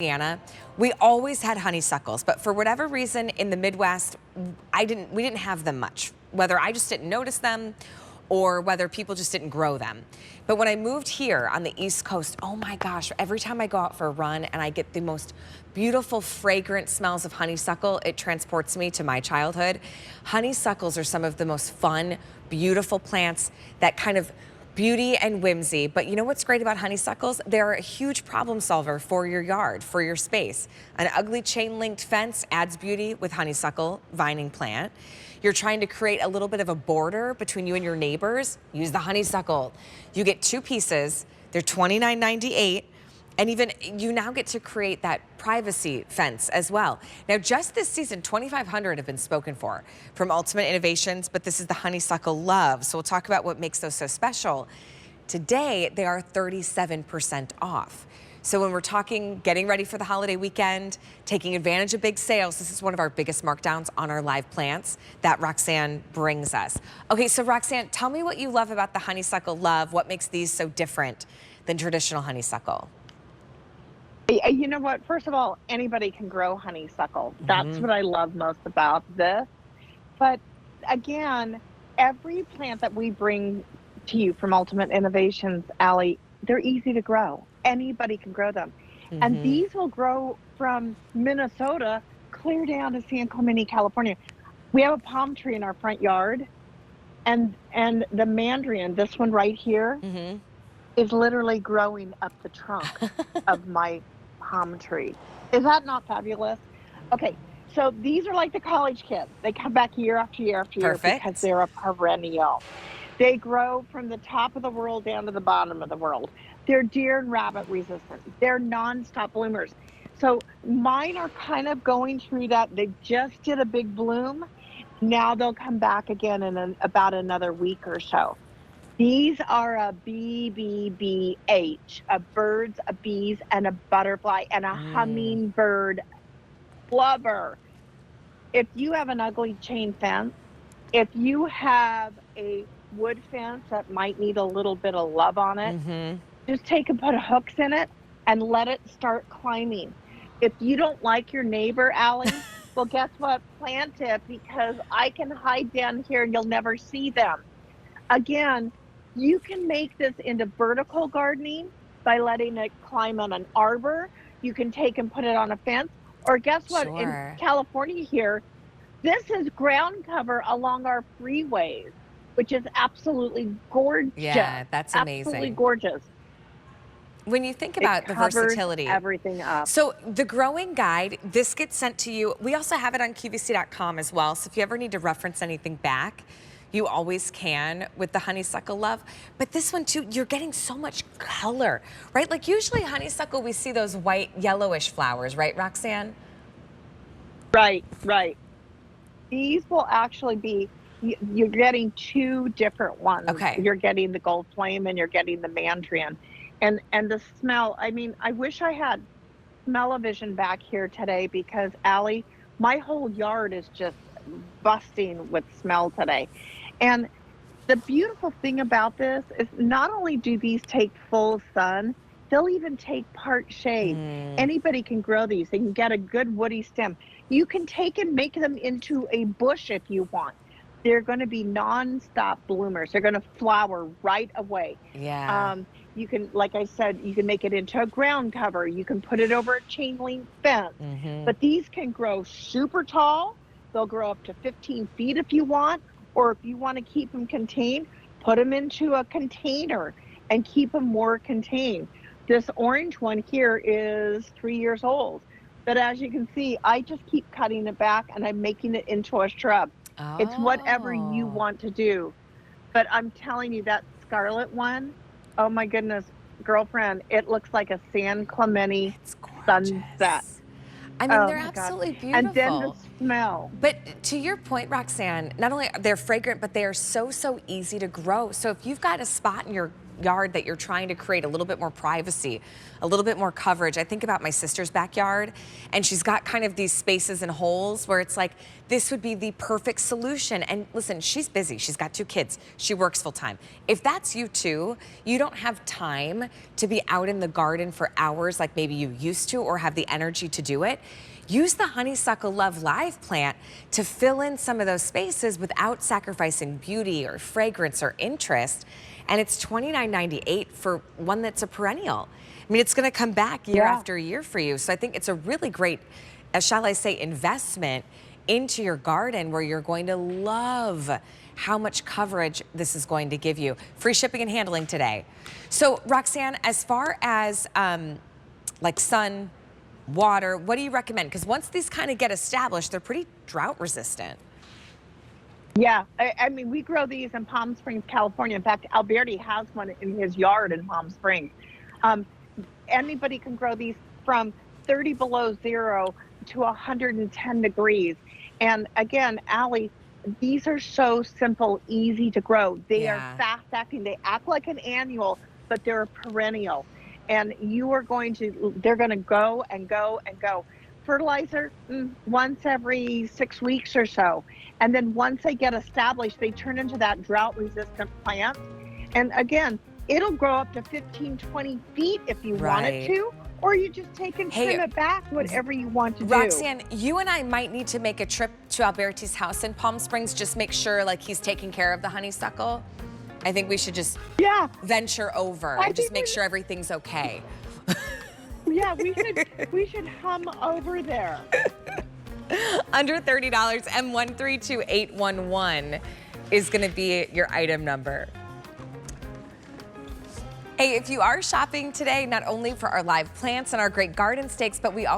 Louisiana, we always had honeysuckles, but for whatever reason in the Midwest, we didn't have them much. Whether I just didn't notice them or whether people just didn't grow them. But when I moved here on the East Coast, oh my gosh, every time I go out for a run and I get the most beautiful fragrant smells of honeysuckle, it transports me to my childhood. Honeysuckles are some of the most fun, beautiful plants that kind of beauty and whimsy. But you know what's great about honeysuckles? They're a huge problem solver for your yard, for your space. An ugly chain-linked fence adds beauty with honeysuckle vining plant. You're trying to create a little bit of a border between you and your neighbors, use the honeysuckle. You get 2 pieces, they're $29.98. And even you now get to create that privacy fence as well. Now, just this season, 2,500 have been spoken for from Ultimate Innovations, but this is the Honeysuckle Love. So we'll talk about what makes those so special. Today, they are 37% off. So when we're talking getting ready for the holiday weekend, taking advantage of big sales, this is one of our biggest markdowns on our live plants that Roxanne brings us. Okay, so Roxanne, tell me what you love about the Honeysuckle Love. What makes these so different than traditional honeysuckle? You know what? First of all, anybody can grow honeysuckle. That's what I love most about this. But again, every plant that we bring to you from Ultimate Innovations, Allie, they're easy to grow. Anybody can grow them. And these will grow from Minnesota clear down to San Clemente, California. We have a palm tree in our front yard, and the mandarin, this one right here, is literally growing up the trunk of my palm tree. Is that not fabulous? Okay, so these are like the college kids. They come back year after year after year because they're a perennial. They grow from the top of the world down to the bottom of the world. They're deer and rabbit resistant. They're nonstop bloomers. So mine are kind of going through that. They just did a big bloom. Now they'll come back again in about another week or so. These are a BBBH, a birds, a bees, and a butterfly, and a hummingbird lover. If you have an ugly chain fence, if you have a wood fence that might need a little bit of love on it, just take and put hooks in it and let it start climbing. If you don't like your neighbor, Allie, well, guess what? Plant it, because I can hide down here and you'll never see them. Again, you can make this into vertical gardening by letting it climb on an arbor. You can take and put it on a fence. Or guess what? In California here, this is ground cover along our freeways, which is absolutely gorgeous. Yeah, that's amazing. Absolutely gorgeous. When you think about the versatility, everything up. So the growing guide, this gets sent to you. We also have it on QVC.com as well. So if you ever need to reference anything back, you always can with the Honeysuckle Love. But this one too, you're getting so much color, right? Like usually honeysuckle, we see those white, yellowish flowers, right, Roxanne? Right, right. These will actually be, you're getting 2 different ones. Okay. You're getting the gold flame and you're getting the mandarin. And the smell, I mean, I wish I had smell-o-vision back here today, because Allie, my whole yard is just busting with smell today. And the beautiful thing about this is not only do these take full sun, they'll even take part shade. Anybody can grow these. They can get a good woody stem. You can take and make them into a bush if you want. They're going to be non-stop bloomers. They're going to flower right away. Yeah. You can, like I said, you can make it into a ground cover. You can put it over a chain link fence. But these can grow super tall. They'll grow up to 15 feet if you want, or if you want to keep them contained, put them into a container and keep them more contained. This orange one here is 3 years old, but as you can see, I just keep cutting it back and I'm making it into a shrub. It's whatever you want to do. But I'm telling you, that scarlet one, oh my goodness, girlfriend, it looks like a San Clemente sunset. I mean, they're absolutely beautiful. And then the smell. But to your point, Roxanne, not only are they fragrant, but they are so easy to grow. So if you've got a spot in your yard that you're trying to create a little bit more privacy, a little bit more coverage. I think about my sister's backyard, and she's got kind of these spaces and holes where it's like, this would be the perfect solution. And listen, she's busy. She's got 2 kids. She works full time. If that's you too, you don't have time to be out in the garden for hours like maybe you used to, or have the energy to do it. Use the Honeysuckle Love Live plant to fill in some of those spaces without sacrificing beauty or fragrance or interest. And it's $29.98 for one that's a perennial. I mean, it's gonna come back year after year for you. So I think it's a really great, shall I say, investment into your garden, where you're going to love how much coverage this is going to give you. Free shipping and handling today. So Roxanne, as far as like sun, water, what do you recommend? Because once these kind of get established, they're pretty drought resistant. Yeah, I mean, we grow these in Palm Springs, California. In fact, Alberti has one in his yard in Palm Springs. Anybody can grow these from 30 below zero to 110 degrees. And again, Allie, these are so simple, easy to grow. They are fast acting. They act like an annual, but they're a perennial. And you are going to, they're going to go and go and go. Fertilizer once every 6 weeks or so. And then once they get established, they turn into that drought resistant plant. And again, it'll grow up to 15, 20 feet if you want it to, or you just take and trim it back, whatever you want to do. Roxanne, you and I might need to make a trip to Alberti's house in Palm Springs, just make sure like he's taking care of the honeysuckle. I think we should just venture over and just make sure everything's okay. Yeah, we should hum over there. Under $30, M132811 is gonna be your item number. Hey, if you are shopping today, not only for our live plants and our great garden stakes, but we also